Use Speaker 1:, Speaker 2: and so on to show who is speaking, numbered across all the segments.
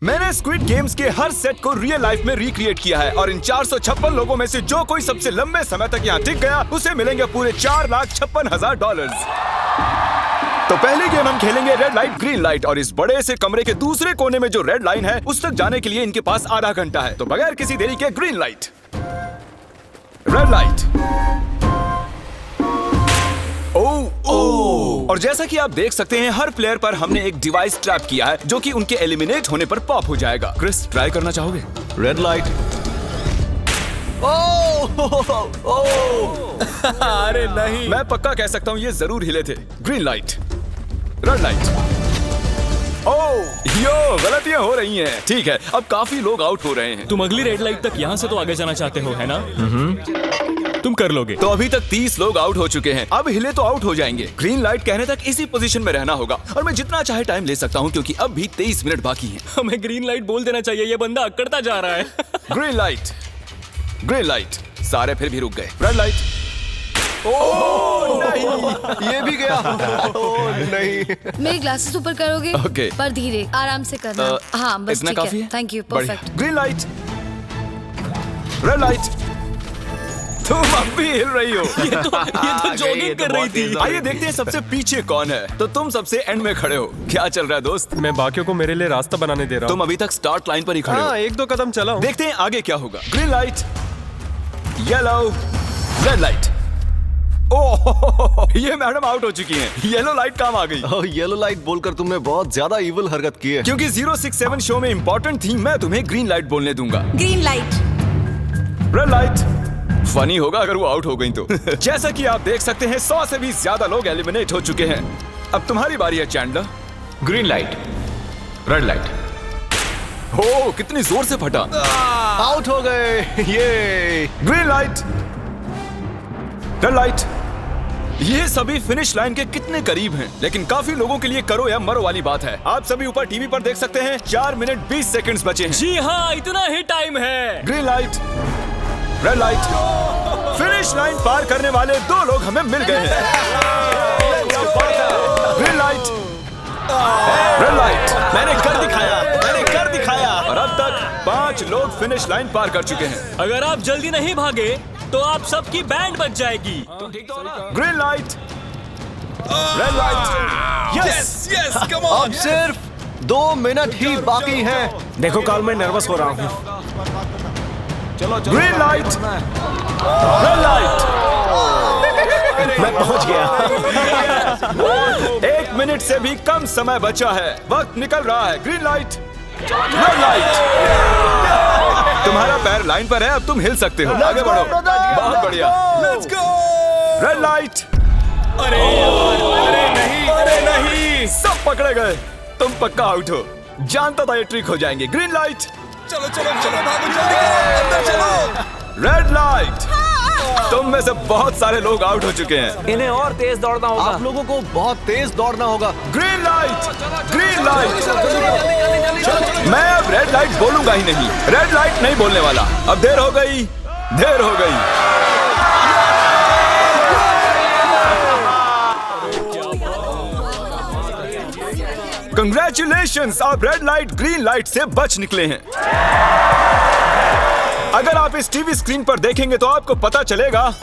Speaker 1: मैंने squid games के हर set को रियल लाइफ में रिक्रिएट किया है और इन 456 लोगों में से जो कोई सबसे लंबे समय तक यहाँ टिक गया उसे मिलेंगे पूरे $4,56,000। तो पहली गेम हम खेलेंगे रेड लाइट ग्रीन लाइट और इस बड़े से कमरे के दूसरे कोने में जो रेड लाइन है उस तक जाने के लिए इनके पास आधा घंटा है। तो बगैर किसी देरी के ग्रीन लाइट, रेड लाइट। और जैसा कि आप देख सकते हैं हर प्लेयर पर हमने एक डिवाइस ट्रैप किया है जो कि उनके एलिमिनेट होने पर पॉप हो जाएगा। क्रिस, ट्राई करना चाहोगे?
Speaker 2: Red light.
Speaker 3: अरे नहीं,
Speaker 1: मैं पक्का कह सकता हूँ ये जरूर हिले थे। Green light, red light. Yo, गलतियां हो रही हैं। ठीक है, अब काफी लोग आउट हो रहे हैं।
Speaker 3: तुम अगली रेड लाइट तक यहाँ से तो आगे जाना चाहते हो, है ना? तुम कर लोगे।
Speaker 1: तो अभी तक 30 लोग आउट हो चुके हैं। अब हिले तो आउट हो जाएंगे। ग्रीन लाइट कहने तक इसी पोजीशन में रहना होगा और मैं जितना चाहे टाइम ले सकता हूँ क्योंकि अब भी 23 मिनट बाकी हैं।
Speaker 3: हमें ग्रीन लाइट बोल देना चाहिए, ये बंदा अकड़ता जा रहा है।
Speaker 1: Green light, green light. सारे फिर भी रुक गए। Red light.
Speaker 2: नहीं, ये भी गया। नहीं।
Speaker 4: मेरे ग्लासेस ऊपर करोगे?
Speaker 1: ओके।
Speaker 4: पर धीरे, आराम से करना। हाँ, बस
Speaker 1: इतना
Speaker 4: ठीक
Speaker 1: काफी है।
Speaker 4: Thank you, perfect.
Speaker 1: Green light, red light. तुम अब भी हिल रही हो।
Speaker 3: ये तो जॉगिंग कर रही थी।
Speaker 1: आइए देखते हैं सबसे पीछे कौन है। तो तुम सबसे एंड में खड़े हो। क्या चल रहा है दोस्त?
Speaker 5: मैं बाकियों को मेरे लिए रास्ता बनाने दे रहा हूँ।
Speaker 1: तुम अभी तक स्टार्ट लाइन पर ही खड़े हो।
Speaker 5: हाँ, 1-2 कदम चला हूँ।
Speaker 1: देखते हैं आगे क्या होगा। Green light, yellow, red light. Oh, ये मैडम आउट हो चुकी हैं। येलो लाइट काम आ गई।
Speaker 2: येलो लाइट बोलकर तुमने बहुत ज्यादा इविल हरकत की है।
Speaker 1: क्योंकि 067 शो में इंपॉर्टेंट थी, मैं तुम्हें ग्रीन लाइट बोलने दूंगा।
Speaker 4: Green light,
Speaker 1: red light. Funny होगा अगर वो आउट हो गई तो। जैसा कि आप देख सकते हैं 100 से भी ज्यादा लोग एलिमिनेट हो चुके हैं। अब तुम्हारी बारी है Chandler.
Speaker 6: Green light, red light.
Speaker 1: हो, कितनी जोर से फटा।
Speaker 2: आउट हो गए। ये
Speaker 1: ग्रीन लाइट, रेड लाइट। ये सभी फिनिश लाइन के कितने करीब हैं, लेकिन काफी लोगों के लिए करो या मरो वाली बात है। आप सभी ऊपर टीवी पर देख सकते हैं 4 मिनट 20 सेकंड्स बचे हैं।
Speaker 3: जी हाँ, इतना ही टाइम है।
Speaker 1: Green light, red light. Finish line पार करने वाले 2 लोग हमें मिल गए हैं। Green light, red light. मैंने कर दिखाया, मैंने कर दिखाया। और अब तक 5 लोग फिनिश लाइन पार कर चुके हैं।
Speaker 3: अगर आप जल्दी नहीं भागे तो आप सबकी बैंड बच जाएगी।
Speaker 1: Green light, red light. Yes yes, come on.
Speaker 2: अब सिर्फ 2 मिनट ही बाकी हैं।
Speaker 5: देखो काल, मैं नर्वस हो रहा हूँ।
Speaker 1: Green light, red light.
Speaker 5: मैं पहुंच गया।
Speaker 1: 1 मिनट से भी कम समय बचा है। वक्त निकल रहा है। Green light, red light. तुम्हारा पैर लाइन पर है, अब तुम हिल सकते हो। आगे बढ़ो। बहुत बढ़िया। Let's go. Red light.
Speaker 3: अरे नहीं, अरे नहीं।
Speaker 1: सब पकड़े गए। तुम पक्का आउट हो। जानता था ये ट्रिक हो जाएंगे। Green light.
Speaker 3: चलो चलो चलो, भागो जल्दी करो, अंदर चलो।
Speaker 1: Red light. तुम में से बहुत सारे लोग आउट हो चुके हैं।
Speaker 6: इन्हें और तेज दौड़ना होगा।
Speaker 2: आप लोगों को बहुत तेज दौड़ना होगा।
Speaker 1: Green light, green light. मैं अब रेड लाइट बोलूंगा ही नहीं। रेड लाइट नहीं बोलने वाला। अब देर हो गई, देर हो गई। कंग्रेचुलेशंस, आप रेड लाइट ग्रीन लाइट से बच निकले हैं। अगर आप इस टीवी स्क्रीन पर देखेंगे तो आपको पता चलेगा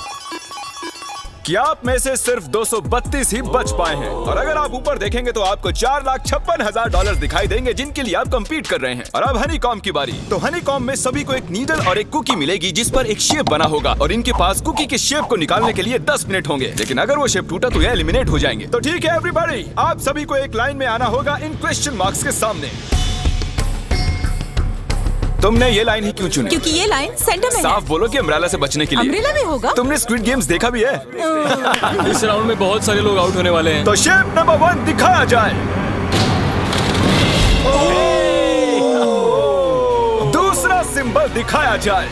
Speaker 1: कि आप में से सिर्फ 232 ही बच पाए हैं। और अगर आप ऊपर देखेंगे तो आपको $4,56,000 दिखाई देंगे जिनके लिए आप कंपीट कर रहे हैं। और अब हनीकॉम्ब की बारी। तो हनीकॉम्ब में सभी को एक नीडल और एक कुकी मिलेगी जिस पर एक शेप बना होगा और इनके पास कुकी के शेप को निकालने के लिए 10 मिनट होंगे। लेकिन अगर वो शेप टूटा तो ये एलिमिनेट हो जाएंगे। तो ठीक है एवरीबॉडी, आप सभी को एक लाइन में आना होगा इन क्वेश्चन मार्क्स के सामने। तुमने ये लाइन ही क्यों चुनी?
Speaker 7: क्योंकि ये लाइन सेंटर में
Speaker 1: साफ बोलो कि अम्ब्रेला से बचने के लिए।
Speaker 7: अम्ब्रेला भी होगा?
Speaker 1: तुमने स्क्विड गेम्स देखा भी है?
Speaker 3: इस राउंड में बहुत सारे लोग आउट होने वाले हैं।
Speaker 1: तो शेप नंबर 1 दिखाया जाए। दूसरा सिंबल दिखाया जाए।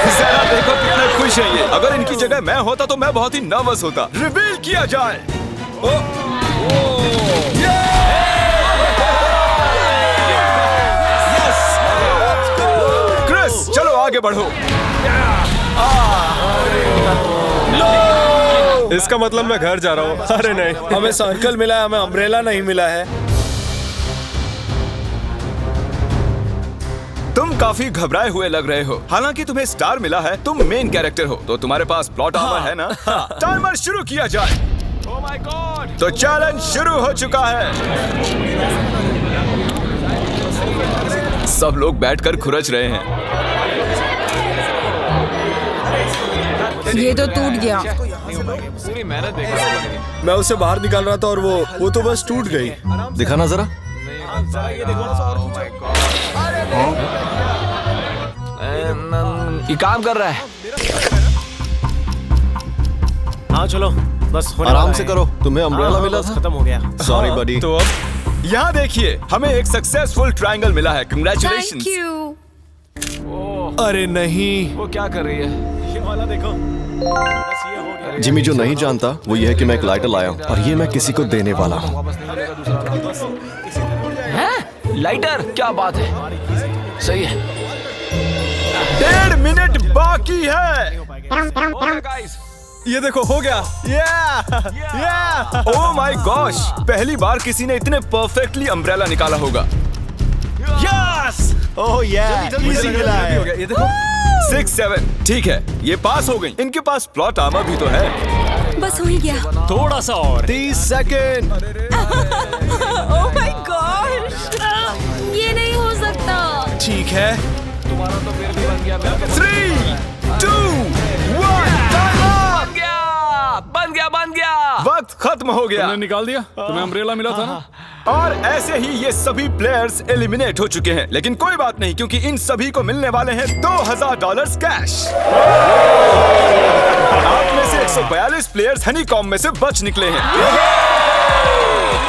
Speaker 1: जरा देखो कितने खुश हैं ये। अगर इनकी जगह मैं होता तो मैं बहुत ही नर्वस होता। रिवील किया जाए। क्रिस, चलो आगे बढ़ो।
Speaker 5: इसका मतलब मैं घर जा रहा हूँ। अरे नहीं,
Speaker 8: हमें सर्कल मिला है, हमें अम्ब्रेला नहीं मिला है।
Speaker 1: तुम काफी घबराए हुए लग रहे हो। हालांकि तुम्हें स्टार मिला है, तुम मेन कैरेक्टर हो, तो तुम्हारे पास प्लॉट आर्मर है ना? टाइमर शुरू किया जाए।
Speaker 6: Oh my God!
Speaker 1: तो चैलेंज शुरू हो चुका है। सब लोग बैठकर खुरच रहे हैं।
Speaker 7: ये तो टूट गया।
Speaker 6: पूरी मेहनत देखो।
Speaker 2: मैं उसे बाहर निकाल रहा था और वो तो बस टूट गई। दिखाना जरा।
Speaker 6: ये काम कर रहा है।
Speaker 5: हाँ चलो, बस होने
Speaker 2: आराम
Speaker 5: वाला
Speaker 2: से
Speaker 5: है।
Speaker 2: करो, तुम्हें अम्ब्रेला मिला
Speaker 5: बस
Speaker 2: था।
Speaker 5: खत्म हो गया।
Speaker 2: सॉरी बडी।
Speaker 1: तो अब यहाँ देखिए, हमें एक सक्सेसफुल ट्रायंगल मिला है।
Speaker 4: Thank
Speaker 1: congratulations.
Speaker 4: यू।
Speaker 2: अरे नहीं,
Speaker 6: वो क्या कर रही है?
Speaker 5: ये वाला देखो, बस ये हो गया।
Speaker 2: जिमी जो नहीं जानता वो ये है कि मैं एक लाइटर लाया हूँ और ये मैं किसी को देने वाला हूँ।
Speaker 6: वापस नहीं मिलेगा दूसरा। हैं? लाइटर? क्या बात है? सही है।
Speaker 1: 1.5 मिनट बाकी है।
Speaker 6: गाइस,
Speaker 1: ये देखो, हो गया। ओह माय गॉश, पहली बार किसी ने इतने परफेक्टली अम्ब्रेला निकाला होगा।
Speaker 5: यस! ओह yeah! इजी मिला है।
Speaker 1: ये देखो, 6, 7, ठीक है, ये पास हो गई। इनके पास प्लॉट आर्मर भी तो है।
Speaker 4: बस हो ही गया।
Speaker 3: थोड़ा सा और।
Speaker 2: 30 सेकेंड।
Speaker 7: Oh my gosh!
Speaker 4: ये नहीं हो सकता।
Speaker 1: ठीक है।
Speaker 6: तुम्हारा तो फिर भी बन गया।
Speaker 1: 3, 2, 1,
Speaker 6: बन गया।
Speaker 1: वक्त खत्म हो गया।
Speaker 3: निकाल दिया? तुम्हें अम्ब्रेला मिला था ना?
Speaker 1: और ऐसे ही ये सभी प्लेयर्स एलिमिनेट हो चुके हैं। लेकिन कोई बात नहीं, क्योंकि इन सभी को मिलने वाले हैं $2000 कैश। आप में से 142 प्लेयर्स हनीकॉम्ब में से बच निकले हैं।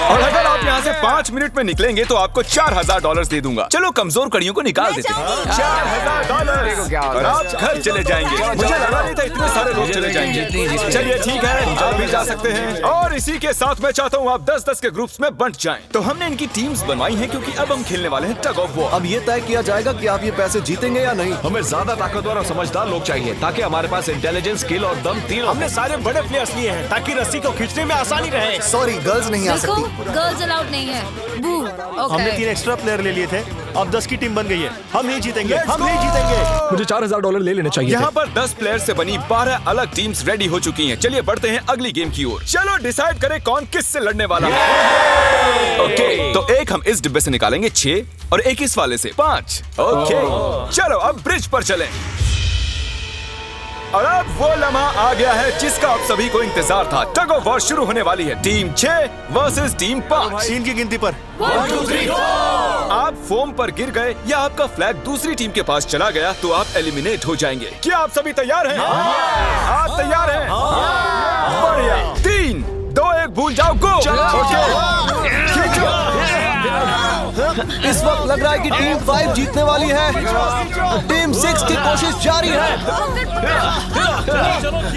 Speaker 1: और अगर आप यहाँ से 5 मिनट में निकलेंगे तो आपको $4000 दे दूंगा। चलो कमजोर कड़ियों को निकाल देते हैं। $4000 और आप घर चले जाएंगे। मुझे लगा नहीं था इतने सारे लोग चले जाएंगे। चलिए ठीक है, आप भी जा सकते हैं। और इसी के साथ मैं चाहता हूँ आप 10-10 के ग्रुप्स में बंट जाएं। तो हमने इनकी टीम्स बनवाई हैं क्योंकि अब हम खेलने वाले हैं टग ऑफ वॉर।
Speaker 2: अब ये तय किया जाएगा कि आप ये पैसे जीतेंगे या नहीं।
Speaker 6: हमें ज्यादा ताकतवर और समझदार लोग चाहिए ताकि हमारे पास इंटेलिजेंस, स्किल और दम तीनों।
Speaker 5: हमने सारे बड़े प्लेयर्स लिए हैं ताकि रस्सी को खींचने में आसानी रहे।
Speaker 2: सॉरी, गर्ल्स नहीं आ
Speaker 4: देखो,
Speaker 2: सकती।
Speaker 4: गर्ल्स अलाउड नहीं है। बू।
Speaker 5: हमने 3 एक्स्ट्रा प्लेयर ले लिए थे, अब 10 की टीम बन गई है। हम नहीं जीतेंगे, हम नहीं जीतेंगे।
Speaker 2: मुझे $4000 ले लेने चाहिए।
Speaker 1: यहाँ पर 10 प्लेयर से बनी 12 अलग टीम्स रेडी हो चुकी हैं। चलिए बढ़ते हैं अगली गेम की ओर। चलो डिसाइड करें कौन किस से लड़ने वाला है। ओके, तो एक हम इस डिब्बे से निकालेंगे 6 और एक इस वाले से 5। ओके, चलो अब ब्रिज पर चलें। और अब वो लम्हा आ गया है जिसका आप सभी को इंतजार था। टग ऑफ वॉर शुरू होने वाली है। Team 6 versus team 5।
Speaker 5: 3 की गिनती पर
Speaker 1: 1, 2, 3, आप फोम पर गिर गए या आपका फ्लैग दूसरी टीम के पास चला गया तो आप एलिमिनेट हो जाएंगे। क्या आप सभी तैयार हैं? आप तैयार हैं? बढ़िया। 3, 2, 1, भूल जाओ, गो।
Speaker 2: इस वक्त लग रहा है कि टीम 5 जीतने वाली है। टीम 6 की कोशिश जारी है।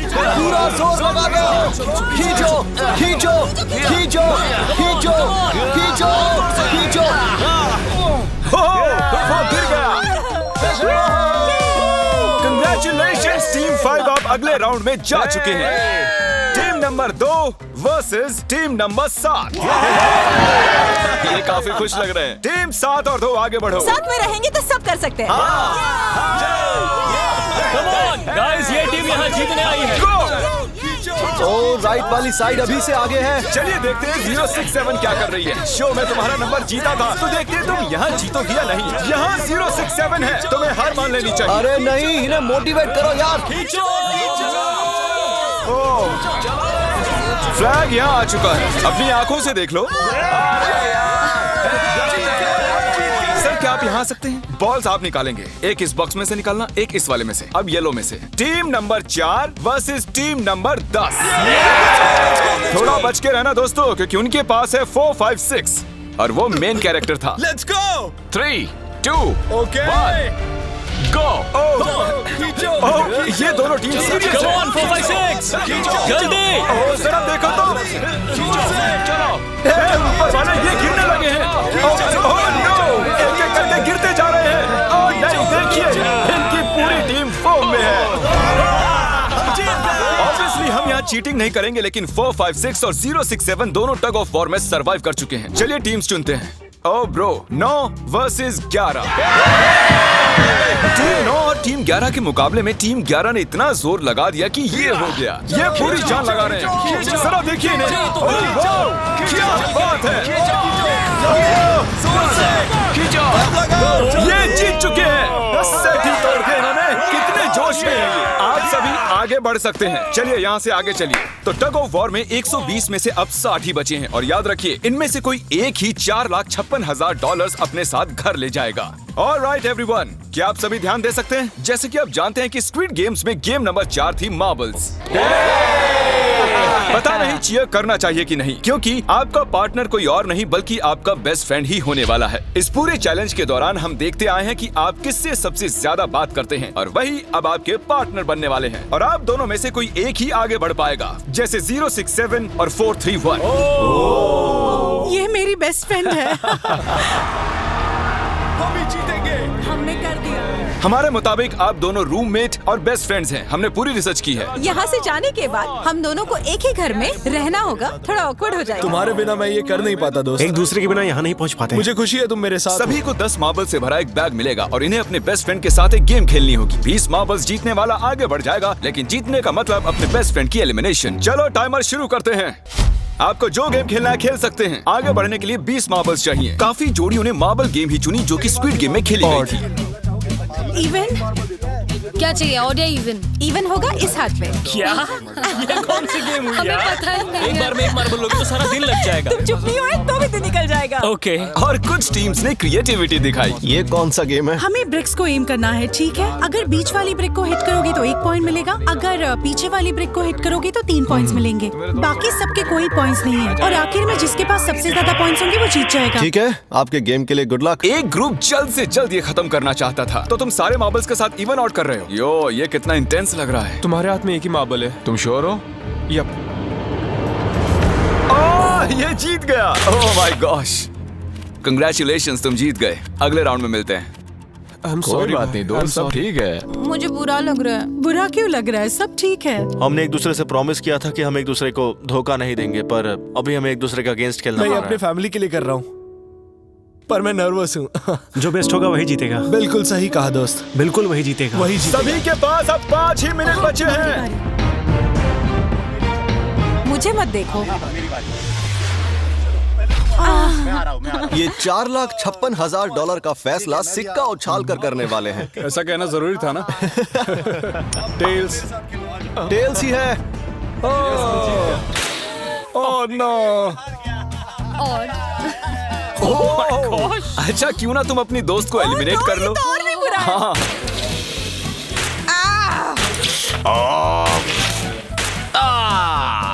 Speaker 2: पूरा जोर लगा दो। खींचो, खींचो, खींचो, खींचो, खींचो, खींचो।
Speaker 1: वो गिर गया। Congratulations, टीम 5 आप अगले राउंड में जा चुके हैं। Team number 2 versus team number 7। ये काफी खुश लग रहे हैं। टीम 7 और 2 आगे बढ़ो।
Speaker 7: साथ में रहेंगे तो सब कर सकते हैं।
Speaker 3: कम ऑन गाइस, ये टीम यहाँ जीतने आई है।
Speaker 2: ओ, राइट वाली साइड अभी से आगे है।
Speaker 1: चलिए देखते हैं 067 क्या कर रही है। शो में तुम्हारा नंबर जीता था, तो देखते हैं तुम यहाँ जीतोगे या नहीं। यहाँ 067 है, तुम्हें हार मान लेनी चाहिए।
Speaker 2: अरे नहीं, इन्हें मोटिवेट करो यार।
Speaker 1: फ्लैग यहाँ आ चुका है, अपनी आंखों से देख लो। सर क्या आप यहाँ आ सकते हैं? बॉल्स आप निकालेंगे, एक इस बॉक्स में से निकालना, एक इस वाले में से। अब येलो में से। Team number 4 versus team number 10। थोड़ा बच के रहना दोस्तों, क्योंकि उनके पास है 4, 5, 6 और वो मेन कैरेक्टर था।
Speaker 5: Let's go.
Speaker 1: 3, 2,
Speaker 5: ओके,
Speaker 1: 1, गो। ये दोनों टीम सीरियस
Speaker 3: कम
Speaker 1: है।
Speaker 3: ऑन 4, 5, 6 जल्दी।
Speaker 1: जरा देखो तो। चलो, ऊपर वाले ये गिरने लगे हैं। एक एक करके गिरते जा रहे हैं। और नहीं, देखिए इनकी पूरी टीम फोम में है। ऑब्वियसली हम यहाँ चीटिंग नहीं करेंगे, लेकिन 4, 5, 6 और 067 दोनों टग ऑफ वॉर में सरवाइव कर चुके हैं। चलिए टीम्स चुनते हैं। ओ ब्रो, 9 वर्सेस 11। टीम 9 और टीम 11 के मुकाबले में टीम 11 ने इतना जोर लगा दिया कि ये हो गया। ये पूरी जान लगा रहे हैं। जरा देखिए इन्हें। क्या बात है। ये जीत चुके हैं। सेट ही तोड़ के इन्होंने। कितने जोश में हैं ये। आप सभी आगे बढ़ सकते हैं। चलिए यहाँ से आगे चलिए। तो टग ऑफ वॉर में 120 में से अब 60 ही बचे हैं और याद रखिए इनमें से कोई एक ही $4,56,000 अपने साथ घर ले जाएगा। ऑलराइट एवरीवन, क्या आप सभी ध्यान दे सकते हैं? जैसे कि आप जानते हैं कि स्क्विड गेम्स में गेम नंबर 4 थी मार्बल्स। पता नहीं चीयर करना चाहिए कि नहीं, क्योंकि आपका पार्टनर कोई और नहीं बल्कि आपका बेस्ट फ्रेंड ही होने वाला है। इस पूरे चैलेंज के दौरान हम देखते आए हैं कि आप किससे सबसे ज्यादा बात करते हैं और वही अब आपके पार्टनर बनने वाले हैं और आप दोनों में से कोई एक ही आगे बढ़ पाएगा, जैसे 067 और 431।
Speaker 7: ये मेरी बेस्ट फ्रेंड है।
Speaker 1: हम ही जीतेंगे।
Speaker 7: हमने कर दिया।
Speaker 1: हमारे मुताबिक आप दोनों रूममेट और बेस्ट फ्रेंड्स हैं। हमने पूरी रिसर्च की है।
Speaker 7: यहाँ से जाने के बाद हम दोनों को एक ही घर में रहना होगा। थोड़ा ऑकवर्ड हो जाएगा।
Speaker 2: तुम्हारे बिना मैं ये कर नहीं पाता दोस्त।
Speaker 5: एक दूसरे के बिना यहाँ नहीं पहुँच पाते।
Speaker 2: मुझे खुशी है तुम मेरे साथ हो।
Speaker 1: सभी को 10 मार्बल से भरा एक बैग मिलेगा और इन्हें अपने बेस्ट फ्रेंड के साथ एक गेम खेलनी होगी। 20 मार्बल्स जीतने वाला आगे बढ़ जाएगा, लेकिन जीतने का मतलब अपने बेस्ट फ्रेंड की एलिमिनेशन। चलो टाइमर शुरू करते हैं। आपको जो गेम खेलना है खेल सकते हैं। आगे बढ़ने के लिए 20 मार्बल्स चाहिए। काफी जोड़ियों ने मार्बल गेम ही चुनी जो कि स्क्विड गेम में खेली गई थी।
Speaker 7: इवन
Speaker 4: क्या चाहिए, ऑड या इवन?
Speaker 7: इवन होगा इस हाथ में।
Speaker 3: क्या? ये कौन सी गेम हुई
Speaker 4: हमें
Speaker 3: यार?
Speaker 4: पता ही नहीं
Speaker 3: एक
Speaker 4: है।
Speaker 3: बार में एक मार्बल लोगे तो सारा दिन लग जाएगा।
Speaker 7: तुम चुप नहीं हुए तो भी दिन निकल जाएगा।
Speaker 3: ओके।
Speaker 1: और कुछ टीम्स ने क्रिएटिविटी दिखाई।
Speaker 2: ये कौन सा गेम है?
Speaker 7: हमें ब्रिक्स को एम करना है, ठीक है? अगर बीच वाली ब्रिक को हिट करोगे तो 1 पॉइंट मिलेगा। अगर पीछे वाली ब्रिक को हिट करोगे तो 3 पॉइंट्स मिलेंगे। बाकी सबके कोई पॉइंट्स नहीं है और आखिर में जिसके पास सबसे ज्यादा पॉइंट्स होंगे वो जीत जाएगा।
Speaker 2: ठीक है, आपके गेम के लिए गुड लक।
Speaker 1: एक ग्रुप जल्द से जल्द ये खत्म करना चाहता था, तो तुम सारे मार्बल्स के साथ इवन आउट कर रहे हो। यो, ये कितना इंटेंस लग रहा है।
Speaker 8: तुम्हारे हाथ में एक ही मार्बल है।
Speaker 1: तुम श्योर हो?
Speaker 8: यप।
Speaker 1: ये जीत गया। ओह माय गॉश, कंग्रेचुलेशंस, तुम जीत गए। अगले राउंड में मिलते हैं।
Speaker 8: कोई बात नहीं दोस्त, सब ठीक है।
Speaker 4: मुझे बुरा लग रहा है।
Speaker 7: बुरा क्यों लग रहा है? सब ठीक है।
Speaker 5: हमने एक दूसरे से प्रॉमिस किया था कि हम एक दूसरे को धोखा नहीं देंगे, पर अभी हमें एक दूसरे का अगेंस्ट खेलना
Speaker 2: मैं
Speaker 5: पड़
Speaker 2: अपने
Speaker 5: रहा है।
Speaker 2: फैमिली के लिए कर रहा हूँ, पर मैं नर्वस हूँ।
Speaker 5: जो बेस्ट होगा वही जीतेगा।
Speaker 2: बिल्कुल सही कहा दोस्त,
Speaker 5: बिल्कुल वही जीतेगा।
Speaker 2: वही जीतेगा।
Speaker 1: सभी के पास अब 5 ही मिनट बचे हैं।
Speaker 7: मुझे मत देखो।
Speaker 2: ये $4,56,000 का फैसला सिक्का उछाल कर करने वाले हैं।
Speaker 8: ऐसा कहना जरूरी था ना। टेल्स।
Speaker 2: टेल्स ही है।
Speaker 8: Oh no.
Speaker 4: और
Speaker 1: अच्छा, क्यों ना तुम अपनी दोस्त को एलिमिनेट कर लो।
Speaker 7: और भी बुरा है।
Speaker 1: हाँ।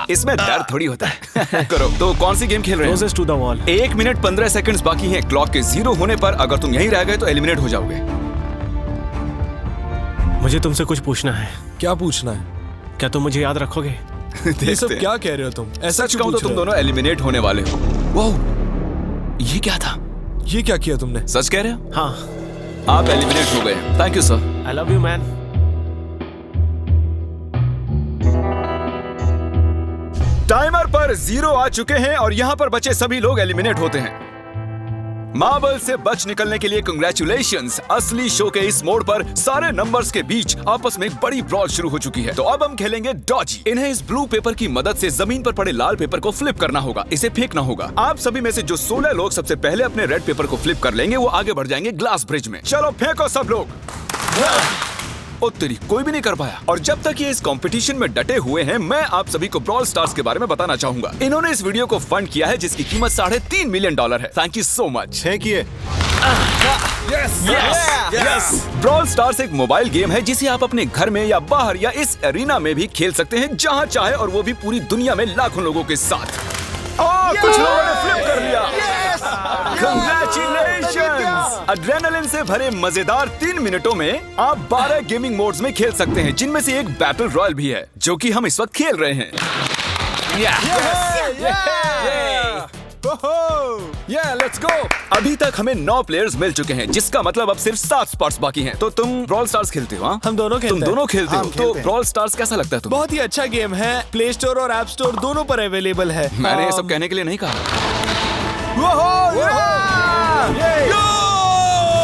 Speaker 1: इसमें दर्द थोड़ी होता है। करो। तो कौन सी गेम खेल रहे हैं?
Speaker 5: Closest to the wall।
Speaker 1: 1 minute 15 seconds बाकी हैं। क्लॉक के 0 होने पर अगर तुम यहीं रह गए तो एलिमिनेट हो जाओगे।
Speaker 5: मुझे तुमसे कुछ पूछना है।
Speaker 2: क्या पूछना है?
Speaker 5: क्या तुम मुझे याद रखोगे?
Speaker 2: ये सब क्या कह रहे हो तुम? ऐसा
Speaker 1: सच
Speaker 2: क्यों
Speaker 1: कहूं तो
Speaker 2: पूछ
Speaker 1: तुम
Speaker 2: रहे हो?
Speaker 1: दोनों एलिमिनेट होने वाले हो। वाह, ये क्या था?
Speaker 2: ये क्या किया तुमने?
Speaker 1: सच कह रहे हो?
Speaker 5: हाँ।
Speaker 1: आप एलिमिनेट हो गए। Thank you sir.
Speaker 5: I love you man.
Speaker 1: Timer पर 0 आ चुके हैं और यहाँ पर बचे सभी लोग एलिमिनेट होते हैं। मार्बल से बच निकलने के लिए कंग्रेचुलेशंस। असली शो के इस मोड़ पर सारे नंबर्स के बीच आपस में एक बड़ी ब्रॉल शुरू हो चुकी है। तो अब हम खेलेंगे डॉजी। इन्हें इस ब्लू पेपर की मदद से जमीन पर पड़े लाल पेपर को फ्लिप करना होगा। इसे फेंकना होगा। आप सभी में से जो 16 लोग सबसे पहले अपने रेड पेपर को फ्लिप कर लेंगे वो आगे बढ़ जाएंगे ग्लास ब्रिज में। चलो फेंको सब लोग। ओ तेरी, कोई भी नहीं कर पाया। और जब तक ये इस कंपटीशन में डटे हुए हैं, मैं आप सभी को ब्रॉल स्टार्स के बारे में बताना चाहूंगा। इन्होंने इस वीडियो को फंड किया है जिसकी कीमत $3.5 मिलियन है। Thank you so much.
Speaker 2: फेंकिए।
Speaker 1: ब्रॉल स्टार्स एक मोबाइल गेम है जिसे आप अपने घर में या बाहर या इस एरिना में भी खेल सकते हैं, जहां चाहे, और वो भी पूरी दुनिया में लाखों लोगों के साथ। कुछ लोगों ने फ्लिप कर लिया। Congratulations! एड्रेनलिन से भरे मजेदार 3 मिनटों में आप 12 गेमिंग मोड्स में खेल सकते हैं, जिनमें से एक बैटल रॉयल भी है, जो कि हम इस वक्त खेल रहे हैं।
Speaker 2: Let's go.
Speaker 1: अभी तक हमें 9 प्लेयर्स मिल चुके हैं, जिसका मतलब अब सिर्फ 7 स्पॉट्स बाकी हैं। तो तुम ब्रॉल स्टार्स खेलते हो? हाँ?
Speaker 2: हम दोनों खेलते
Speaker 1: तुम
Speaker 2: हैं।
Speaker 1: दोनों खेलते हो?
Speaker 2: हम
Speaker 1: तो
Speaker 2: खेलते हैं।
Speaker 1: ब्रॉल स्टार्स कैसा लगता है तुम्हें?
Speaker 2: बहुत ही अच्छा गेम है। प्ले स्टोर और ऐप स्टोर दोनों पर अवेलेबल है।
Speaker 1: मैंने ये सब कहने के लिए नहीं कहा।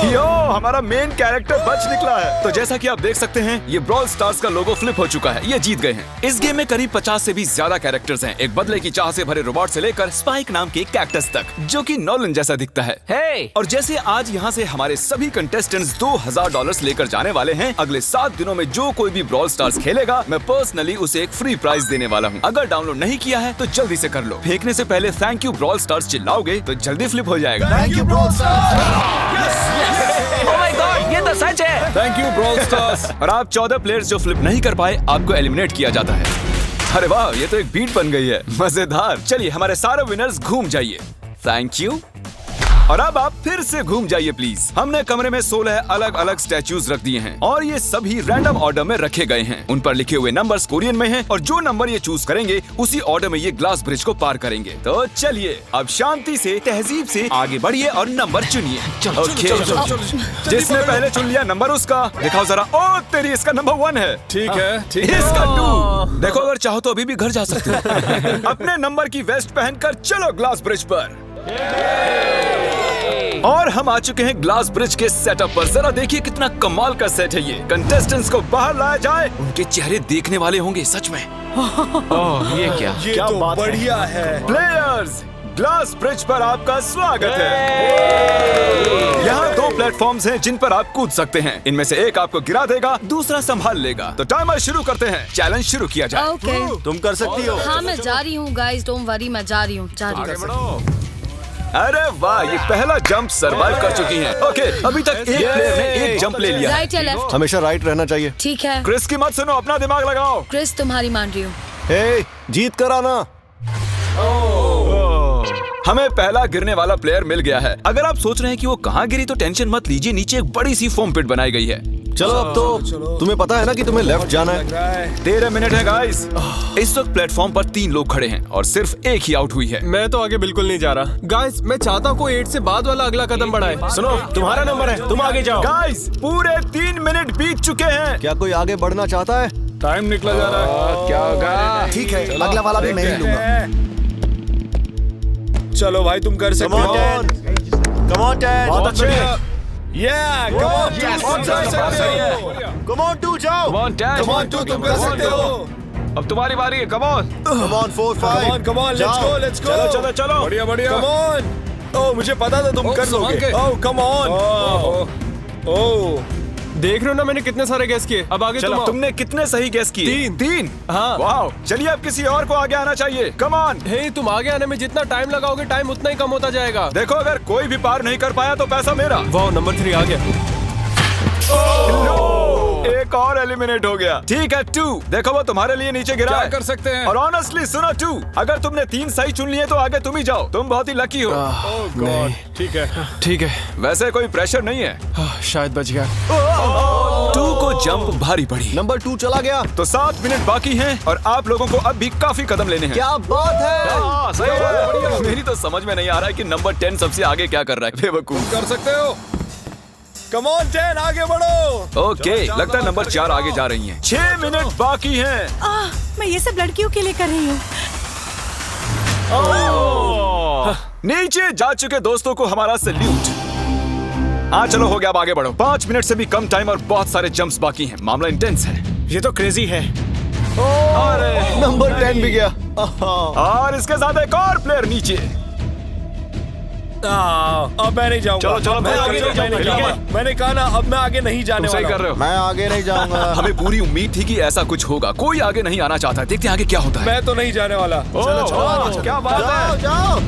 Speaker 1: यो, हमारा मेन कैरेक्टर बच निकला है। तो जैसा कि आप देख सकते हैं, ये ब्रॉल स्टार्स का लोगो फ्लिप हो चुका है। ये जीत गए हैं। इस गेम में करीब 50 से भी ज्यादा कैरेक्टर्स हैं। एक बदले की चाह से भरे रोबोट से लेकर स्पाइक नाम के कैक्टस तक, जो कि नॉलन जैसा दिखता है।
Speaker 6: Hey!
Speaker 1: और जैसे आज यहाँ से हमारे सभी कंटेस्टेंट्स $2000 लेकर जाने वाले हैं, अगले 7 दिनों में जो कोई भी ब्रॉल स्टार्स खेलेगा, मैं पर्सनली उसे एक फ्री प्राइज देने वाला हूँ। अगर डाउनलोड नहीं किया है तो जल्दी से कर लो। फेंकने से पहले थैंक यू ब्रॉल स्टार्स चिल्लाओगे तो जल्दी फ्लिप हो जाएगा।
Speaker 2: Thank you bro
Speaker 6: Oh my God, ये तो सच है।
Speaker 1: Thank you brawl stars. और आप 14 प्लेयर्स जो फ्लिप नहीं कर पाए, आपको एलिमिनेट किया जाता है। अरे वाह, ये तो एक बीट बन गई है, मजेदार। चलिए हमारे सारे विनर्स घूम जाइए। Thank you. और अब आप फिर से घूम जाइए प्लीज। हमने कमरे में 16 अलग अलग स्टैचूज रख दिए हैं और ये सभी रैंडम ऑर्डर में रखे गए हैं। उन पर लिखे हुए नंबर्स कोरियन में हैं और जो नंबर ये चूज करेंगे उसी ऑर्डर में ये ग्लास ब्रिज को पार करेंगे। तो चलिए अब शांति से, तहजीब से आगे बढ़िए और नंबर चुनिए। ओके, जिसने पहले चुन लिया नंबर उसका दिखाओ जरा। ओ तेरी, इसका नंबर 1 है।
Speaker 8: ठीक है, ठीक है।
Speaker 1: इसका 2। देखो, अगर चाहो तो अभी भी घर जा सकते हो। अपने नंबर की वेस्ट पहनकर चलो ग्लास ब्रिज पर। और हम आ चुके हैं ग्लास ब्रिज के सेटअप पर। जरा देखिए कितना कमाल का सेट है ये। कंटेस्टेंट्स को बाहर लाया जाए, उनके चेहरे देखने वाले होंगे सच में।
Speaker 6: ये क्या?
Speaker 8: ये तो बढ़िया है।
Speaker 1: प्लेयर्स, ग्लास ब्रिज पर आपका स्वागत है। यहाँ 2 प्लेटफॉर्म्स हैं जिन पर आप कूद सकते हैं। इनमें से एक आपको गिरा देगा, दूसरा संभाल लेगा। तो टाइमर शुरू करते हैं। चैलेंज शुरू किया जाए।
Speaker 4: ओके,
Speaker 5: तुम कर सकती हो।
Speaker 4: हाँ मैं जा रही हूँ गाइस, डोंट वरी, मैं जा रही हूँ।
Speaker 1: अरे वाह, ये पहला जंप सरवाइव कर चुकी हैं। ओके, अभी तक एक प्लेयर ने एक जंप ले लिया है।
Speaker 4: राइट या लेफ्ट?
Speaker 2: हमेशा राइट रहना चाहिए।
Speaker 4: ठीक है
Speaker 1: क्रिस की मत सुनो, अपना दिमाग लगाओ।
Speaker 4: क्रिस, तुम्हारी मान रही हूँ।
Speaker 2: हे, जीत कर आना।
Speaker 1: हमें पहला गिरने वाला प्लेयर मिल गया है। अगर आप सोच रहे हैं कि वो कहाँ गिरी तो टेंशन मत लीजिए, नीचे एक बड़ी सी फोम पिट बनाई गई है।
Speaker 2: चलो अब तो तुम्हें पता है ना कि तुम्हें लेफ्ट जाना है।
Speaker 1: 13 मिनट है गाइस। इस वक्त प्लेटफॉर्म पर 3 लोग खड़े हैं और सिर्फ एक ही आउट हुई है।
Speaker 3: मैं तो आगे बिल्कुल नहीं जा रहा। गाइस, मैं चाहता हूँ कोई 8 से बाद वाला अगला कदम बढ़ाए।
Speaker 5: सुनो, तुम्हारा नंबर है, तुम आगे जाओ।
Speaker 1: गाइस, पूरे 3 मिनट बीत चुके हैं।
Speaker 2: क्या कोई आगे बढ़ना चाहता है?
Speaker 8: टाइम निकला जा रहा है।
Speaker 6: क्या होगा?
Speaker 2: ठीक है, अगला वाला भी मैं ही लूंगा।
Speaker 8: चलो भाई, तुम कर सकते हो।
Speaker 5: Come on, Ted.
Speaker 2: बहुत अच्छे।
Speaker 8: Yeah, come on,
Speaker 6: Yes,
Speaker 8: तुम कर सकते हो।
Speaker 5: Come on, 2 जाओ।
Speaker 6: Come on, Dad.
Speaker 8: Come on, तुम कर सकते हो।
Speaker 6: अब तुम्हारी बारी है। Come on.
Speaker 5: Come on, 4, 5.
Speaker 8: Come on, let's go, let's go.
Speaker 1: चलो चलो चलो।
Speaker 8: बढ़िया बढ़िया। Come on. ओह, मुझे पता था तुम कर लोगे। ओह, come on. ओह,
Speaker 3: देख रहे हो ना मैंने कितने सारे गैस किए। अब आगे
Speaker 1: चलो,
Speaker 3: तुम आओ।
Speaker 1: तुमने कितने सही गेस किए? 3।
Speaker 3: हाँ।
Speaker 1: वाओ, चलिए अब किसी और को आगे आना चाहिए। Come on.
Speaker 3: हे, तुम आगे आने में जितना टाइम लगाओगे, टाइम उतना ही कम होता जाएगा।
Speaker 1: देखो, अगर कोई भी पार नहीं कर पाया तो पैसा मेरा।
Speaker 3: वाह, नंबर 3 आ गया।
Speaker 1: एक और एलिमिनेट हो गया। ठीक है 2, देखो वो तुम्हारे लिए नीचे गिरा
Speaker 8: क्या
Speaker 1: है।
Speaker 8: कर सकते हैं?
Speaker 1: और ऑनेस्टली सुनो 2, अगर तुमने 3 सही चुन लिए तो आगे तुम ही जाओ। तुम बहुत ही लकी हो।
Speaker 8: ओह गॉड, ठीक है।
Speaker 3: ठीक है,
Speaker 1: वैसे कोई प्रेशर नहीं है।
Speaker 3: शायद बच गया।
Speaker 1: 2 को जंप भारी पड़ी।
Speaker 2: नंबर 2 चला गया।
Speaker 1: तो 7 मिनट बाकी हैं और आप लोगों को अब भी काफी कदम लेने हैं।
Speaker 2: क्या बात है।
Speaker 1: हाँ, सही है। मेरी तो समझ में नहीं आ रहा है कि नंबर 10 सबसे आगे क्या कर रहा है। बेवकूफ।
Speaker 8: कर सकते हो। कम ऑन 10, आगे बढ़ो।
Speaker 1: ओके, लगता है नंबर 4 आगे जा रही हैं। 6 मिनट बाकी हैं।
Speaker 7: मैं ये सब लड़कियों के लिए कर रही हूँ।
Speaker 1: नीचे जा चुके दोस्तों को हमारा सैल्यूट। हाँ चलो, हो गया, अब आगे बढ़ो। 5 मिनट से भी कम टाइम और बहुत सारे जंप्स बाकी हैं। मामला इंटेंस है।
Speaker 5: ये तो क्रेजी है।
Speaker 2: नंबर 10 भी गया।
Speaker 1: और इसके साथ एक और प्लेयर नीचे।
Speaker 5: अब मैं नहीं जाऊंगा।
Speaker 1: चलो,
Speaker 5: मैं आगे नहीं जाऊंगा। मैंने कहा ना, अब मैं आगे नहीं जाने
Speaker 1: सही
Speaker 5: वाला
Speaker 1: कर रहे हो।
Speaker 2: मैं आगे नहीं जाऊंगा।
Speaker 1: हमें पूरी उम्मीद थी कि ऐसा कुछ होगा। कोई आगे नहीं आना चाहता। देखते हैं आगे क्या होता है।
Speaker 8: मैं तो नहीं जाने वाला।
Speaker 1: चलो, क्या बात है।
Speaker 2: जाओ।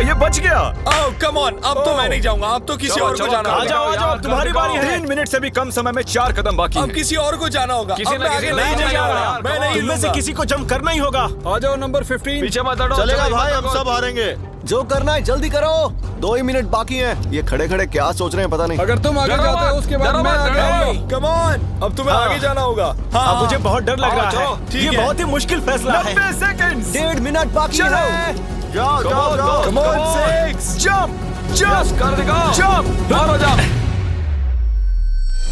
Speaker 1: ये बच गया।
Speaker 8: ओह कम ऑन, अब तो मैं नहीं जाऊंगा। अब तो किसी और को जाना
Speaker 5: आ
Speaker 8: होगा।
Speaker 5: जाओ, अब तुम्हारी बारी है।
Speaker 1: 3 मिनट से भी कम समय में 4 कदम बाकी
Speaker 8: अब
Speaker 1: हैं।
Speaker 8: किसी और को जाना होगा।
Speaker 6: किसी
Speaker 8: अब
Speaker 6: ना
Speaker 8: मैं
Speaker 6: किसी
Speaker 8: आगे
Speaker 6: नहीं
Speaker 8: नहीं
Speaker 6: जाने वाला।
Speaker 8: जाऊंगा। मैं नहीं
Speaker 5: तुम में से
Speaker 8: लूंगा।
Speaker 5: किसी को जंप करना ही होगा।
Speaker 8: आ जाओ नंबर 15।
Speaker 6: पीछे मत हटो।
Speaker 5: चलेगा
Speaker 6: चलो,
Speaker 5: भाई,
Speaker 6: मत
Speaker 5: हम
Speaker 6: हटो।
Speaker 5: सब हारेंगे।
Speaker 2: जो करना है जल्दी करो। 2 ही मिनट बाकी हैं। ये खड़े खड़े क्या सोच रहे हैं पता नहीं।
Speaker 8: अगर तुम आगे
Speaker 6: डरो
Speaker 8: जाते हो
Speaker 6: मत,
Speaker 8: उसके बाद
Speaker 6: डरो
Speaker 8: मैं
Speaker 6: मत,
Speaker 8: आगे
Speaker 6: डरो।
Speaker 8: आऊंगा। कम ऑन, अब तुम्हें आगे जाना होगा।
Speaker 5: अब मुझे बहुत डर लग रहा है।
Speaker 8: ठीक
Speaker 5: ये
Speaker 8: है।
Speaker 5: बहुत ही मुश्किल फैसला है।
Speaker 1: 90 सेकंड्स।
Speaker 2: 1.5 मिनट बाकी
Speaker 1: चलो।
Speaker 2: है। जाओ जाओ जाओ।
Speaker 1: Come on 6, jump,
Speaker 6: Yes, कर दिखाओ।
Speaker 1: jump।
Speaker 6: बाहर हो जाओ।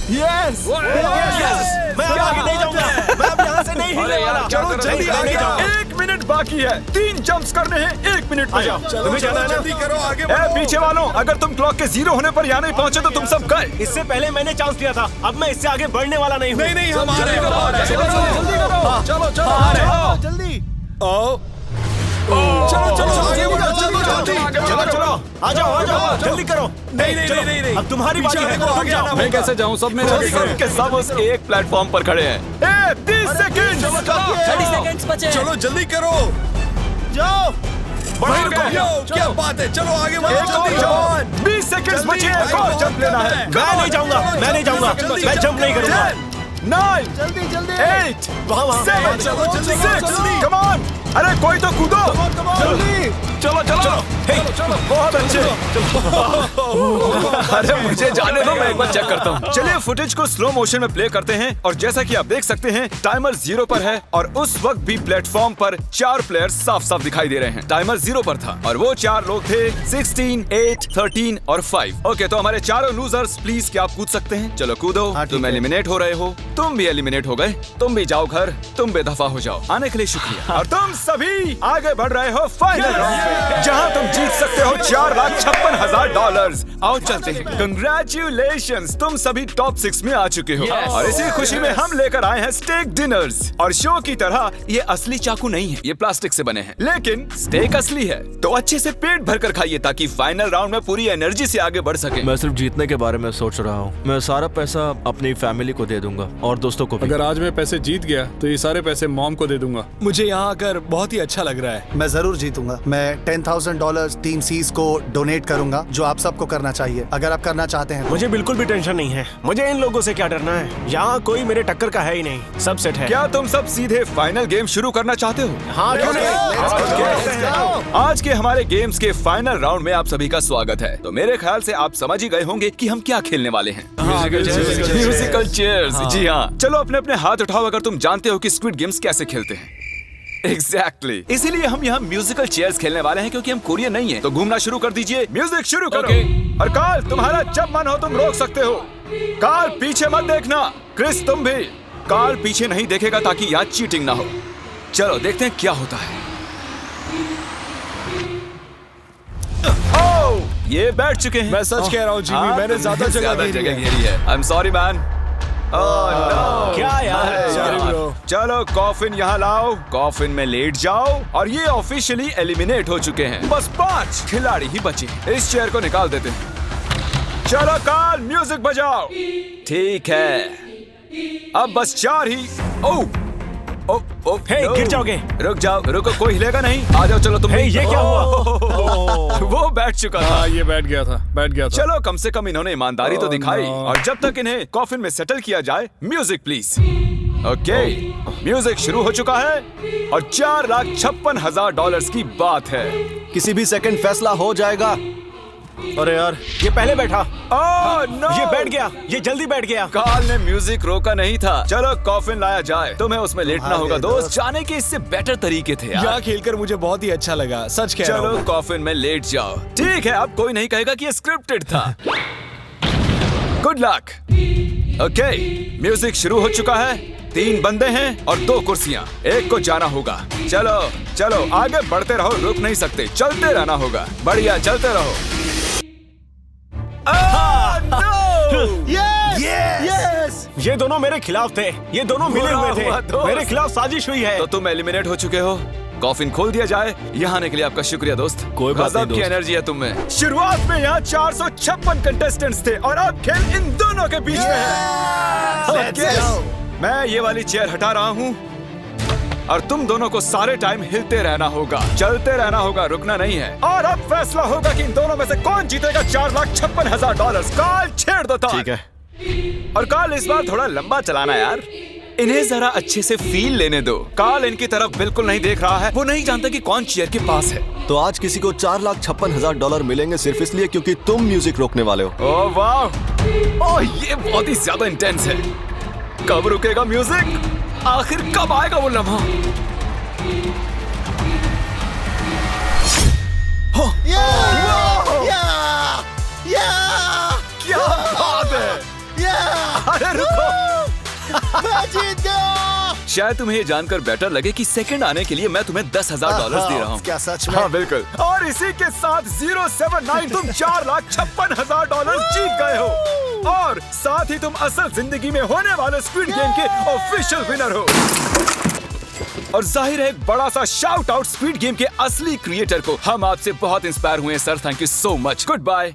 Speaker 5: यस, मैं अब आगे नहीं जाऊंगा। मैं अब यहाँ से नहीं
Speaker 6: अरे
Speaker 5: हिलने
Speaker 6: यार,
Speaker 5: वाला।
Speaker 6: क्या कर रहे हो?
Speaker 5: जल्दी आगे जाओ।
Speaker 1: 1 मिनट बाकी है। 3 जंप्स करने हैं 1 मिनट में।
Speaker 8: तुम्हें जाना है ना? जल्दी करो, आगे बढ़ो।
Speaker 1: पीछे वालों, अगर तुम क्लॉक के 0 होने पर यहाँ नहीं पहुँचे तो तुम सब गए।
Speaker 5: इससे पहले मैंने चांस दिया था, अब मैं इससे आगे बढ़ने वाला नहीं हूँ।
Speaker 8: नहीं, हम आ रहे हैं। चलो,
Speaker 5: जल्दी
Speaker 8: आओ। चलो, आगे बढ़ो,
Speaker 5: चलो, आ जाओ, जल्दी करो।
Speaker 8: नहीं।
Speaker 5: अब तुम्हारी बारी है, तुम जाओ।
Speaker 3: मैं कैसे जाऊं? सब में
Speaker 1: सब के सब उस एक प्लेटफॉर्म पर खड़े हैं। 30 सेकंड।
Speaker 6: 30 सेकंड्स बचे।
Speaker 8: चलो जल्दी करो।
Speaker 5: जाओ।
Speaker 8: क्या बात है, चलो आगे बढ़ो जल्दी।
Speaker 1: 20 सेकंड बचे, एक और जंप लेना है।
Speaker 5: मैं नहीं जाऊंगा, मैं जंप नहीं करूंगा।
Speaker 1: 9
Speaker 5: जल्दी
Speaker 1: 8
Speaker 5: वहाँ
Speaker 1: 7
Speaker 8: चलो, जल्दी,
Speaker 1: 6
Speaker 8: जल्दी।
Speaker 1: Come on. अरे कोई तो कूदो। चलो। बहुत अच्छे। अरे मुझे जाने दो, मैं एक बार चेक करता हूँ। चलिए फुटेज को स्लो मोशन में प्ले करते हैं और जैसा कि आप देख सकते हैं टाइमर 0 पर है और उस वक्त भी प्लेटफॉर्म पर 4 प्लेयर्स साफ साफ दिखाई दे रहे हैं। टाइमर 0 पर था और वो 4 लोग थे 16, 8, 13 और 5। ओके, तो हमारे चारों लूजर्स प्लीज क्या आप कूद सकते हैं? चलो कूदो। तुम एलिमिनेट हो रहे हो, तुम भी एलिमिनेट हो गए, तुम भी जाओ घर, तुम बेदफा हो जाओ। आने के लिए शुक्रिया। और तुम सभी आगे बढ़ रहे हो फाइनल राउंड में, जहां तुम जीत सकते हो $4,56,000। आओ चलते हैं। कंग्रेचुलेशंस, तुम सभी टॉप 6 में आ चुके हो। और इसी खुशी में हम लेकर आए हैं स्टेक डिनर्स। और शो की तरह ये असली चाकू नहीं है, ये प्लास्टिक से बने हैं, लेकिन स्टेक असली है। तो अच्छे से पेट भर कर खाइए ताकि फाइनल राउंड में पूरी एनर्जी से आगे बढ़ सके।
Speaker 5: मैं सिर्फ जीतने के बारे में सोच रहा हूँ। मैं सारा पैसा अपनी फैमिली को दे दूंगा और दोस्तों को भी।
Speaker 9: अगर आज मैं पैसे जीत गया तो ये सारे पैसे मॉम को दे दूंगा।
Speaker 5: मुझे यहाँ आकर बहुत ही अच्छा लग रहा है।
Speaker 10: मैं जरूर जीतूंगा। मैं $10,000 टीम सीज को डोनेट करूंगा, जो आप सबको करना चाहिए अगर आप करना चाहते हैं।
Speaker 5: मुझे बिल्कुल भी टेंशन नहीं है। मुझे इन लोगों से क्या डरना है, यहाँ कोई मेरे टक्कर का है ही नहीं, सब सेट है।
Speaker 1: क्या तुम सब सीधे फाइनल गेम शुरू करना चाहते हो?
Speaker 5: हाँ, क्यों नहीं?
Speaker 1: आज के हमारे गेम्स के फाइनल राउंड में आप सभी का स्वागत है। तो मेरे ख्याल से आप समझ ही गए होंगे कि हम क्या खेलने वाले हैं। Musical chairs. जी हाँ, चलो अपने अपने हाथ उठाओ अगर तुम जानते हो कि स्क्विड गेम्स कैसे खेलते हैं। एग्जैक्टली, इसीलिए हम यहाँ म्यूजिकल चेयर्स खेलने वाले हैं क्योंकि हम कोरियन नहीं है। तो घूमना शुरू कर दीजिए, म्यूजिक शुरू करो। और कार्ल, तुम्हारा जब मन हो तुम रोक सकते हो। कार्ल पीछे मत देखना। क्रिस तुम भी। कार्ल पीछे नहीं देखेगा ताकि यहाँ चीटिंग ना हो। चलो देखते हैं क्या होता है। ओह, ये बैठ चुके हैं।
Speaker 8: मैं सच कह रहा हूँ जिमी, मैंने ज्यादा जगह
Speaker 1: घेरी है। I am sorry man.
Speaker 5: क्या यार?
Speaker 1: चलो कॉफिन यहाँ लाओ, कॉफिन में लेट जाओ। और ये ऑफिशियली एलिमिनेट हो चुके हैं। बस 5 खिलाड़ी ही बचे। इस चेयर को निकाल देते हैं। चलो कार्ल, म्यूजिक बजाओ। ठीक है, अब बस 4 ही। ओह
Speaker 5: गिर जाओगे।
Speaker 1: रुक जाओ, रुको, कोई हिलेगा नहीं। आ जाओ, चलो तुम।
Speaker 5: ये क्या हुआ?
Speaker 1: वो बैठ चुका था।
Speaker 9: ये बैठ गया था।
Speaker 1: चलो कम से कम इन्होंने ईमानदारी तो दिखाई। और जब तक इन्हें कॉफिन में सेटल किया जाए, म्यूजिक प्लीज। ओके, म्यूजिक शुरू हो चुका है और $4,56,000 की बात है।
Speaker 2: किसी भी सेकंड फैसला हो जाएगा।
Speaker 5: अरे यार, ये पहले बैठा।
Speaker 1: no!
Speaker 5: ये बैठ गया, ये जल्दी बैठ गया।
Speaker 1: कार्ल ने म्यूजिक रोका नहीं था। चलो कॉफिन लाया जाए, तुम्हें उसमें लेटना होगा दोस्त। जाने के इससे बेटर तरीके थे यार।
Speaker 8: यहाँ खेलकर मुझे बहुत ही अच्छा लगा, सच कह रहा हूँ।
Speaker 1: चलो कॉफिन में लेट जाओ। ठीक है, अब कोई नहीं कहेगा कि ये स्क्रिप्टेड था। Good luck. ओके, म्यूजिक शुरू हो चुका है। 3 बंदे हैं और 2 कुर्सियां। एक को जाना होगा। चलो चलो आगे बढ़ते रहो, रुक नहीं सकते, चलते रहना होगा। बढ़िया, चलते रहो।
Speaker 5: यस! ये दोनों मेरे खिलाफ थे, ये दोनों मिले हुए थे। मेरे खिलाफ साजिश हुई है।
Speaker 1: तो तुम एलिमिनेट हो चुके हो। कॉफिन खोल दिया जाए। यहाँ आने के लिए आपका शुक्रिया दोस्त।
Speaker 5: कोई बात नहीं
Speaker 1: गजब की एनर्जी है तुम में। शुरुआत में यहाँ 456 कंटेस्टेंट्स थे और अब खेल इन दोनों के बीच में है। मैं ये वाली चेयर हटा रहा हूँ और तुम दोनों को सारे टाइम हिलते रहना होगा, चलते रहना होगा, रुकना नहीं है। और अब फैसला होगा कि इन दोनों में से कौन जीतेगा $4,56,000। कार्ल छेड़ दो तार।
Speaker 2: ठीक है।
Speaker 1: और कार्ल इस बार थोड़ा लंबा चलाना यार, इन्हें जरा अच्छे से फील लेने दो। कार्ल इनकी तरफ बिल्कुल नहीं देख रहा है, वो नहीं जानता कि कौन चेयर के पास है।
Speaker 2: तो आज किसी को $4,56,000 मिलेंगे सिर्फ इसलिए क्योंकि तुम म्यूजिक रोकने वाले हो।
Speaker 1: ओह वाह, ओह ये बहुत ही ज्यादा इंटेंस है। कब रुकेगा म्यूजिक? आखिर कब आएगा वो लम्हा? क्या बात है! अरे रुको, शायद तुम्हें ये जानकर बेटर लगे कि सेकंड आने के लिए मैं तुम्हें $10,000 दे रहा हूँ।
Speaker 10: क्या सच में?
Speaker 1: हाँ बिल्कुल। और इसी के साथ 079 तुम $4,56,000 जीत गए हो और साथ ही तुम असल जिंदगी में होने वाले स्क्विड गेम के ऑफिशियल विनर हो। और जाहिर है एक बड़ा सा शाउट आउट स्क्विड गेम के असली क्रिएटर को। हम आपसे बहुत इंस्पायर हुए हैं sir, thank you so much. Good bye.